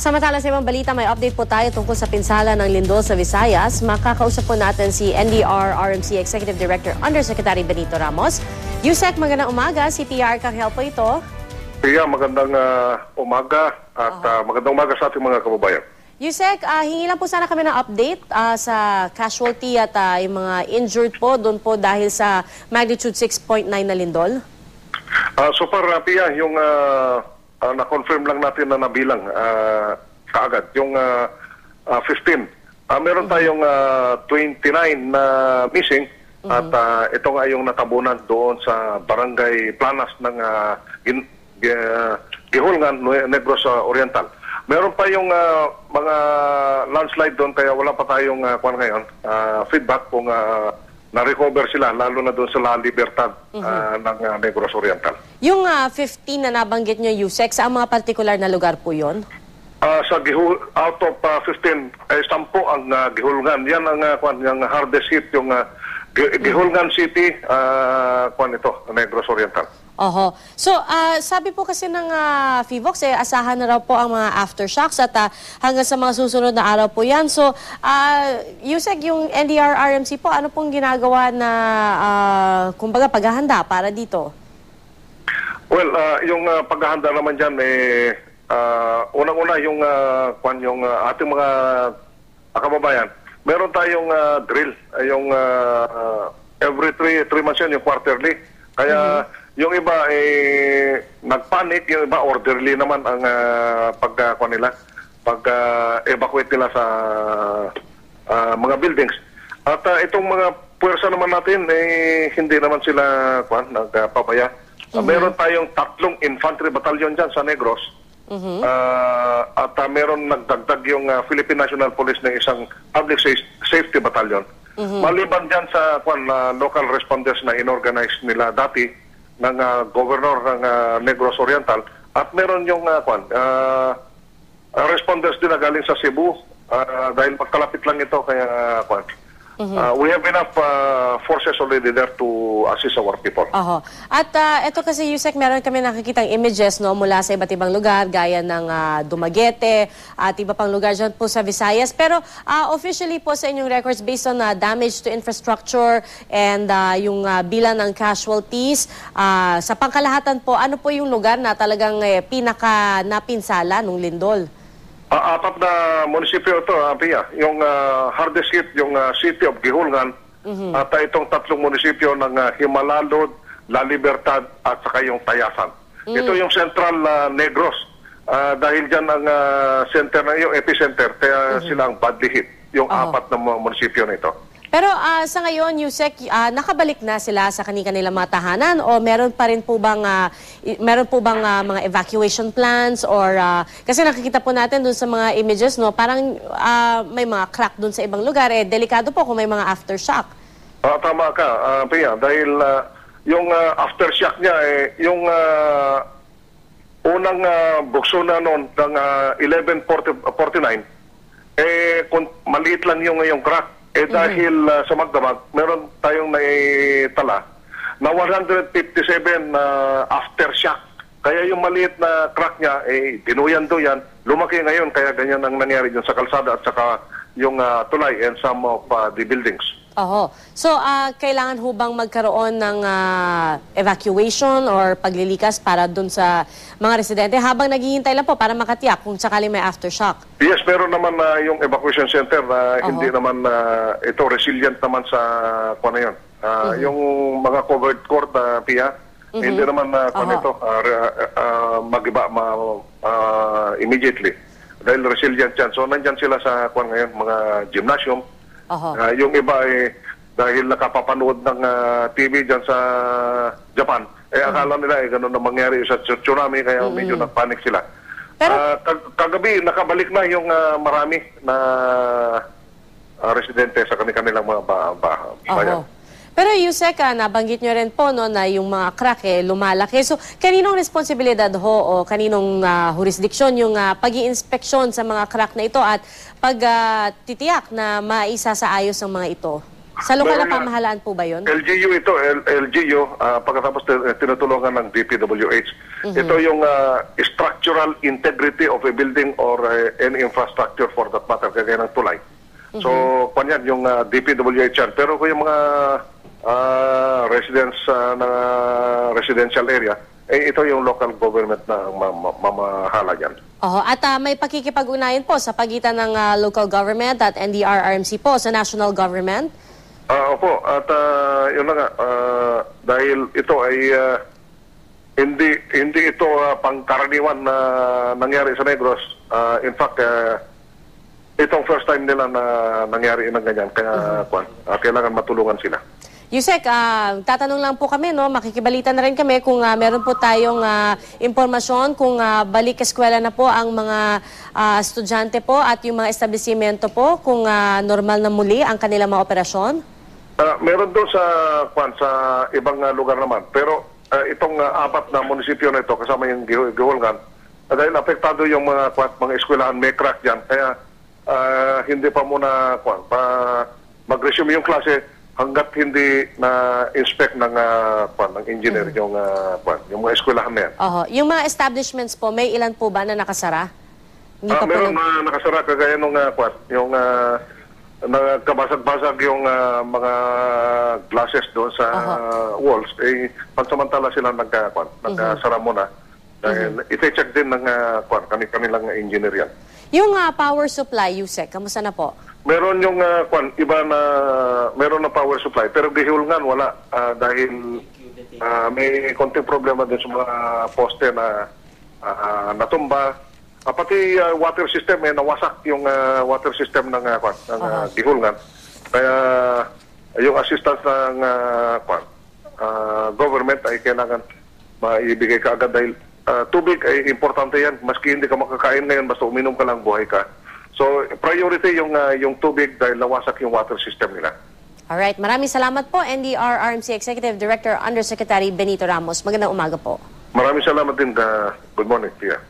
Samantala sa ibang balita, may update po tayo tungkol sa pinsala ng lindol sa Visayas. Makakausap po natin si NDR-RMC Executive Director Undersecretary Benito Ramos. Yusek, magandang umaga. CPR Kahel po ito. Iya, magandang umaga at magandang umaga sa ating mga kababayan. Yusek, hingi lang po sana kami ng update sa casualty at yung mga injured po doon po dahil sa magnitude 6.9 na lindol. So far, Pia, yung na-confirm lang natin na nabilang kaagad, yung 15. Meron tayong 29 na missing at ito nga yung natabunan doon sa Barangay Planas ng Gihulngan, Negros Oriental. Meron pa yung mga landslide doon kaya wala pa tayong feedback kung na-recover sila, lalo na doon sa La Libertad ng Negros Oriental. Yung 15 na nabanggit nyo, Yusek, sa mga particular na lugar po yon? Out of 15, 10 ang Gihulngan. Yan ang yung hardest hit, yung Gihulngan City, Negros Oriental. Oho. So, sabi po kasi ng FIVOX, asahan na raw po ang mga aftershocks at hanggang sa mga susunod na araw po yan. So, Yusek, yung NDR-RMC po, ano pong ginagawa na, kumbaga, paghahanda para dito? Well, yung paghahanda naman dyan, unang-una yung ating mga kababayan, meron tayong drill, yung every 3 months yan, yung quarterly. Kaya, yung iba nagpanic, yung iba orderly naman ang pag-evacuate nila sa mga buildings. At itong mga puwersa naman natin, hindi naman sila nagpabaya. Meron tayong 3 infantry battalion dyan sa Negros. At meron nagdagdag yung Philippine National Police ng isang public safety battalion. Maliban dyan sa local responders na inorganize nila dati ng governor ng Negros Oriental at meron yung responders din na galing sa Cebu dahil magkalapit lang ito kaya we have enough forces already there to assist our people. At ito kasi, Yusek, meron kami nakikitang images mula sa iba't ibang lugar gaya ng Dumaguete at iba pang lugar dyan po sa Visayas. Pero officially po sa inyong records based on damage to infrastructure and yung bilang ng casualties, sa pangkalahatan po, ano po yung lugar na talagang pinaka napinsala nung lindol? 4 na munisipyo ito, Pia. Yung hardest hit, yung city of Gihulngan, at itong 3 munisipyo ng Himalalod, La Libertad, at saka yung Tayasan. Ito yung Central Negros. Dahil dyan ang center na yung epicenter, kaya sila ang badly hit, yung 4 na munisipyo na ito. Pero sa ngayon, Yusek, nakabalik na sila sa kanilang mga tahanan o meron pa rin po bang mga evacuation plans or kasi nakikita po natin dun sa mga images, no, parang may mga crack dun sa ibang lugar, delikado po kung may mga aftershock. Tama ka, Pia, dahil yung aftershock niya yung unang bukso na noon ng 1149 kung maliit lang yung crack. Dahil sa magdamag, meron tayong naitala na 157 aftershock. Kaya yung maliit na crack niya, dinuyan-duyan, lumaki ngayon, kaya ganyan ang nangyari dyan sa kalsada at saka yung tulay and some of the buildings. So, kailangan ho bang magkaroon ng evacuation or paglilikas para dun sa mga residente habang naghihintay lang po para makatiyak kung sakali may aftershock? Yes, meron naman yung evacuation center na hindi naman ito resilient naman sa yun. Yung mga covered court, Pia, hindi naman ito mag-iba immediately dahil resilient yan. So, nandyan sila sa ngayon, mga gymnasium. Yung iba dahil nakapapanood ng TV dyan sa Japan, akala nila ganun na mangyari sa tsunami, kaya medyo nagpanik sila. Pero kagabi, nakabalik na yung marami na residente sa kanilang mga bayan. Pero Yusek, nabanggit nyo rin po na yung mga crack lumalaki. So, kaninong responsibilidad ho o kaninong jurisdiction yung pag-iinspeksyon sa mga crack na ito at pagtitiyak na maisa sa ayos ang mga ito? Sa lokal na Meron pamahalaan po ba yun? LGU ito, LGU, pagkatapos tinutulungan ng DPWH. Ito yung structural integrity of a building or any infrastructure for that matter, kagaya ng tulay. So, kanyan yung DPWH yan. Pero kung yung mga residential area, ito yung local government na mamahala yan. At may pakikipag-ugnayan po sa pagitan ng local government at NDRRMC po sa national government? Opo, at yun na nga, dahil ito ay hindi ito pangkaraniwan na nangyari sa Negros. In fact, itong first time nila na nangyari ng ganyan, kaya kailangan matulungan sila. Yusek, tatanong lang po kami, no? Makikibalita na rin kami kung meron po tayong impormasyon kung balik eskwela na po ang mga estudyante po at yung mga establishmento po kung normal na muli ang kanilang mga operasyon. Meron doon sa ibang lugar naman. Pero itong apat na munisipyo na ito, kasama yung Gihulgan, dahil apektado yung mga eskwelahan, may crack dyan. Kaya hindi pa muna mag-resume yung klase hanggat hindi na-inspect ng engineer yung mga eskwelahan na yan. Yung mga establishments po, may ilan po ba na nakasara? Hindi pa meron na nakasara kagaya nung yung nagkabasag-basag yung mga glasses doon sa walls, pansamantala sila nagkasara muna. Dahil ite-check din ng kanilang engineer yan. Yung power supply, Yusek, kamusta na po? Meron yung iba na meron na power supply, pero Gihulgan wala dahil may konting problema din sa mga poste na natumba. Pati water system, nawasak yung water system ng Gihulgan. Kaya yung assistance ng government ay kailangan maibigay ka agad dahil tubig ay importante yan. Maski hindi ka makakain ngayon, basta uminom ka lang, buhay ka. So, priority yung tubig dahil nawasak yung water system nila. Alright, maraming salamat po, NDRRMC Executive Director Undersecretary Benito Ramos. Magandang umaga po. Maraming salamat din. Good morning, Tia.